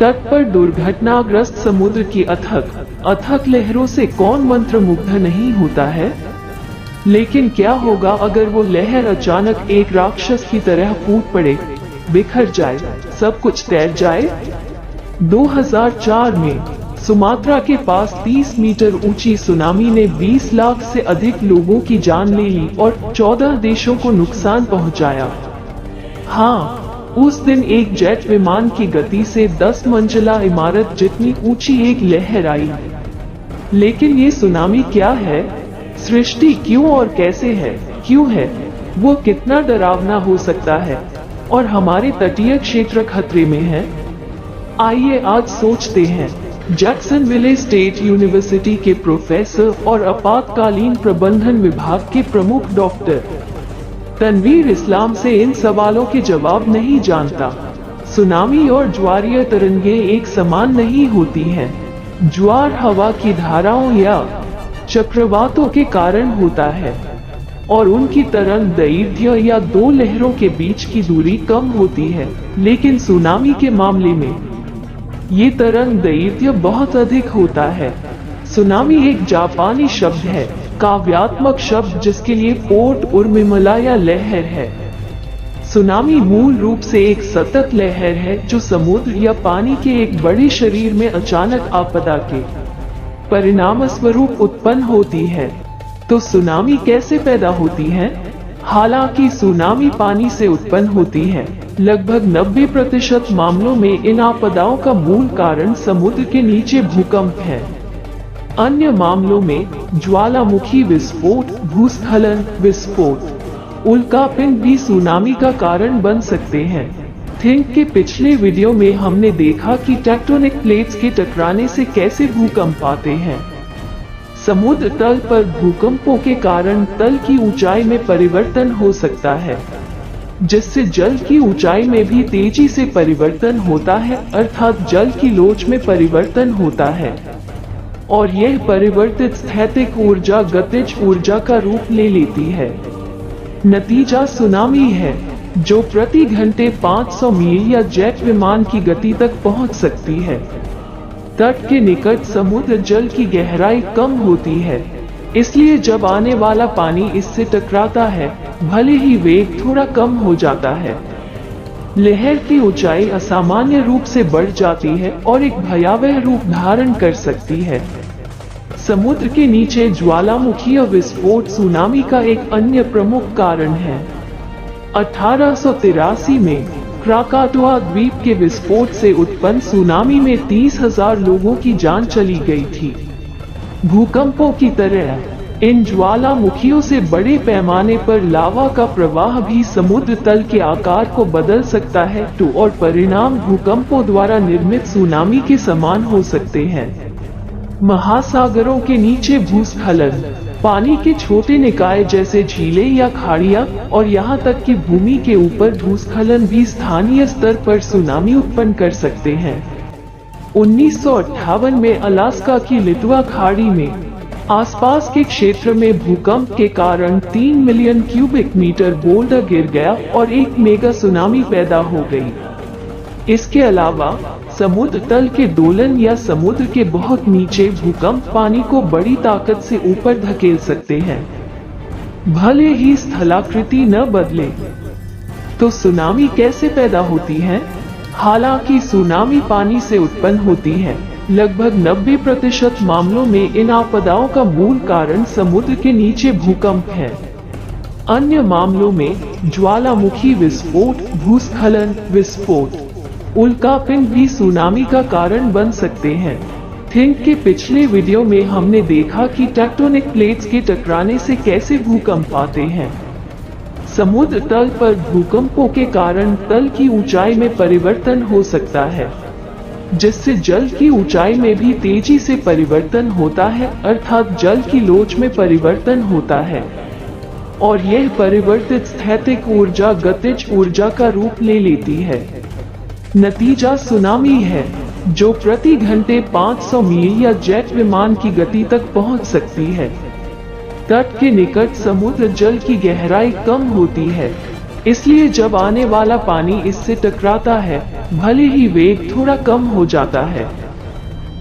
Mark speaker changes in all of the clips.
Speaker 1: तट पर दुर्घटनाग्रस्त समुद्र की अथक लहरों से कौन मंत्रमुग्ध नहीं होता है। लेकिन क्या होगा अगर वो लहर अचानक एक राक्षस की तरह फूट पड़े, बिखर जाए, सब कुछ तैर जाए। 2004 में सुमात्रा के पास 30 मीटर ऊंची सुनामी ने 20 लाख से अधिक लोगों की जान ले ली और 14 देशों को नुकसान पहुंचाया। हाँ, उस दिन एक जेट विमान की गति से 10 मंजिला इमारत जितनी ऊंची एक लहर आई। लेकिन ये सुनामी क्या है? सृष्टि क्यों और कैसे है? क्यों है? वो कितना डरावना हो सकता है? और हमारे तटीय क्षेत्र खतरे में है? आइए आज सोचते हैं। जैक्सनविले स्टेट यूनिवर्सिटी के प्रोफेसर और आपातकालीन प्रबंधन विभाग के प्रमुख डॉक्टर तनवीर इस्लाम से इन सवालों के जवाब नहीं जानता। सुनामी और ज्वारीय तरंगे एक समान नहीं होती हैं। ज्वार हवा की धाराओं या चक्रवातों के कारण होता है और उनकी तरंग दैर्घ्य या दो लहरों के बीच की दूरी कम होती है। लेकिन सुनामी के मामले में ये तरंग दैर्घ्य बहुत अधिक होता है। सुनामी एक जापानी शब्द है, काव्यात्मक शब्द जिसके लिए पोर्ट उर्मिमला या लहर है। सुनामी मूल रूप से एक सतत लहर है जो समुद्र या पानी के एक बड़े शरीर में अचानक आपदा के परिणामस्वरूप उत्पन्न होती है। तो सुनामी कैसे पैदा होती है? हालांकि सुनामी पानी से उत्पन्न होती है। लगभग 90% मामलों में इन आपदाओं का मूल कारण समुद्र के नीचे भूकंप है। अन्य मामलों में ज्वालामुखी विस्फोट, भूस्खलन, विस्फोट, उल्कापिंड भी सुनामी का कारण बन सकते हैं। थिंक के पिछले वीडियो में हमने देखा कि टेक्टोनिक प्लेट्स के टकराने से कैसे भूकंप आते हैं। समुद्र तल पर भूकंपों के कारण तल की ऊंचाई में परिवर्तन हो सकता है, जिससे जल की ऊंचाई में भी तेजी से परिवर्तन होता है, अर्थात जल की लोच में परिवर्तन होता है। और यह परिवर्तित स्थैतिक ऊर्जा गतिज ऊर्जा का रूप ले लेती है। नतीजा सुनामी है, जो प्रति घंटे 500 मील या जेट विमान की गति तक पहुंच सकती है। तट के निकट समुद्र जल की गहराई कम होती है, इसलिए जब आने वाला पानी इससे टकराता है, भले ही वेग थोड़ा कम हो जाता है, लहर की ऊंचाई असामान्य रूप से बढ़ जाती है और एक भयावह रूप धारण कर सकती है। समुद्र के नीचे ज्वालामुखीय विस्फोट सुनामी का एक अन्य प्रमुख कारण है। 1883 में क्राकाटुआ द्वीप के विस्फोट से उत्पन्न सुनामी में 30,000 लोगों की जान चली गई थी। भूकंपों की तरह इन ज्वालामुखियों से बड़े पैमाने पर लावा का प्रवाह भी समुद्र तल के आकार को बदल सकता है और परिणाम भूकंपों द्वारा निर्मित सुनामी के समान हो सकते हैं। महासागरों के नीचे भूस्खलन, पानी के छोटे निकाय जैसे झीलें या खाड़ियां और यहाँ तक कि भूमि के ऊपर भूस्खलन भी स्थानीय स्तर पर सुनामी उत्पन्न कर सकते हैं। 1958 में अलास्का की लिटवा खाड़ी में आसपास के क्षेत्र में भूकंप के कारण 3 मिलियन क्यूबिक मीटर बोल्डर गिर गया और एक मेगा सुनामी पैदा हो गई। इसके अलावा समुद्र तल के दोलन या समुद्र के बहुत नीचे भूकंप पानी को बड़ी ताकत से ऊपर धकेल सकते हैं, भले ही स्थलाकृति न बदले। तो सुनामी कैसे पैदा होती है? हालांकि सुनामी पानी से उत्पन्न होती है, लगभग 90% मामलों में इन आपदाओं का मूल कारण समुद्र के नीचे भूकंप है। अन्य मामलों में ज्वालामुखी विस्फोट, भूस्खलन, विस्फोट, उल्कापिंड भी सुनामी का कारण बन सकते हैं। थिंक के पिछले वीडियो में हमने देखा कि टेक्टोनिक प्लेट्स के टकराने से कैसे भूकंप आते हैं। समुद्र तल पर भूकंपों के कारण तल की ऊंचाई में परिवर्तन हो सकता है, जिससे जल की ऊंचाई में भी तेजी से परिवर्तन होता है, अर्थात जल की लोच में परिवर्तन होता है। और यह परिवर्तित स्थैतिक ऊर्जा गतिज ऊर्जा का रूप ले लेती है। नतीजा सुनामी है, जो प्रति घंटे 500 मील या जेट विमान की गति तक पहुंच सकती है। तट के निकट समुद्र जल की गहराई कम होती है, इसलिए जब आने वाला पानी इससे टकराता है, भले ही वेग थोड़ा कम हो जाता है,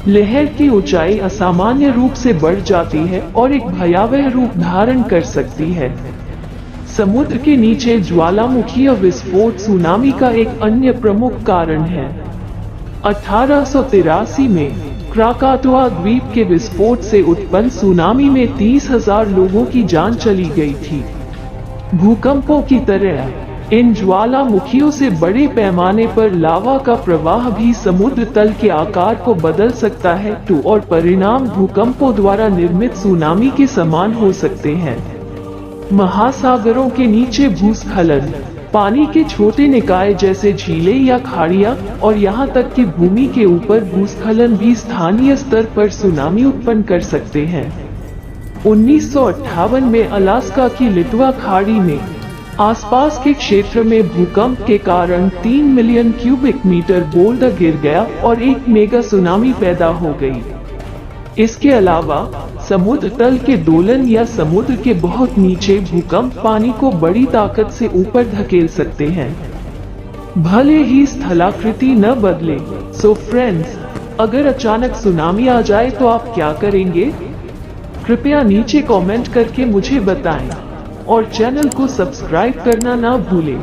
Speaker 1: लहर की ऊंचाई असामान्य रूप से बढ़ जाती है और एक भयावह रूप धारण कर सकती है। समुद्र के नीचे ज्वालामुखीय विस्फोट सुनामी का एक अन्य प्रमुख कारण है। 1883 में क्राकातुआ द्वीप के विस्फोट से उत्पन्न सुनामी में 30,000 लोगों की जान चली गई थी। भूकंपों की तरह इन ज्वालामुखियों से बड़े पैमाने पर लावा का प्रवाह भी समुद्र तल के आकार को बदल सकता है और परिणाम भूकंपों द्वारा निर्मित सुनामी के समान हो सकते हैं। महासागरों के नीचे भूस्खलन, पानी के छोटे निकाय जैसे झीलें या खाड़ियां और यहां तक कि भूमि के ऊपर भूस्खलन भी स्थानीय स्तर पर सुनामी उत्पन्न कर सकते हैं। 1958 में अलास्का की लिटवा खाड़ी में आसपास के क्षेत्र में भूकंप के कारण 3 मिलियन क्यूबिक मीटर बोल्डर गिर गया और एक मेगा सुनामी पैदा हो गई। इसके अलावा समुद्र तल के दोलन या समुद्र के बहुत नीचे भूकंप पानी को बड़ी ताकत से ऊपर धकेल सकते हैं, भले ही स्थलाकृति न बदले। सो फ्रेंड्स, अगर अचानक सुनामी आ जाए तो आप क्या करेंगे? कृपया नीचे कमेंट करके मुझे बताएं और चैनल को सब्सक्राइब करना ना भूलें।